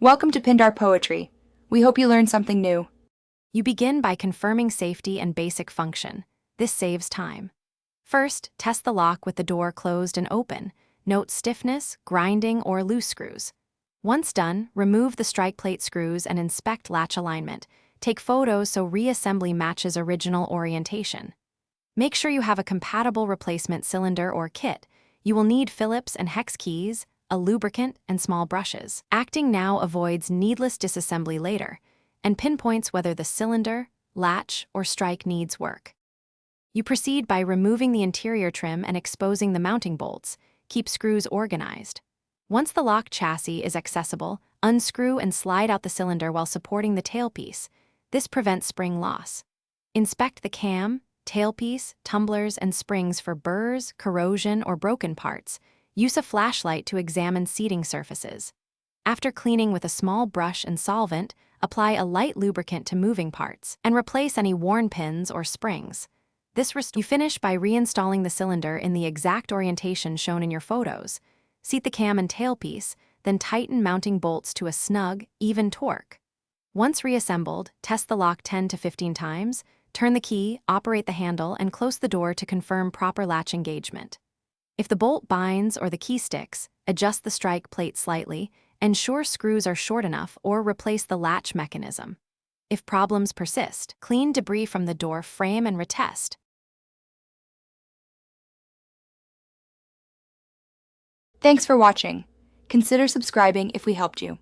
Welcome to Pindar Poetry. We hope you learned something new. You begin by confirming safety and basic function. This saves time. First, test the lock with the door closed and open. Note stiffness, grinding, or loose screws. Once done, remove the strike plate screws and inspect latch alignment. Take photos so reassembly matches original orientation. Make sure you have a compatible replacement cylinder or kit. You will need Phillips and hex keys, a lubricant, and small brushes. Acting now avoids needless disassembly later and pinpoints whether the cylinder, latch, or strike needs work. You proceed by removing the interior trim and exposing the mounting bolts. Keep screws organized. Once the lock chassis is accessible, unscrew and slide out the cylinder while supporting the tailpiece. This prevents spring loss. Inspect the cam, tailpiece, tumblers, and springs for burrs, corrosion, or broken parts. Use a flashlight to examine seating surfaces. After cleaning with a small brush and solvent, apply a light lubricant to moving parts and replace any worn pins or springs. You finish by reinstalling the cylinder in the exact orientation shown in your photos. Seat the cam and tailpiece, then tighten mounting bolts to a snug, even torque. Once reassembled, test the lock 10 to 15 times, turn the key, operate the handle, and close the door to confirm proper latch engagement. If the bolt binds or the key sticks, adjust the strike plate slightly, ensure screws are short enough, or replace the latch mechanism. If problems persist, clean debris from the door frame and retest. Thanks for watching. Consider subscribing if we helped you.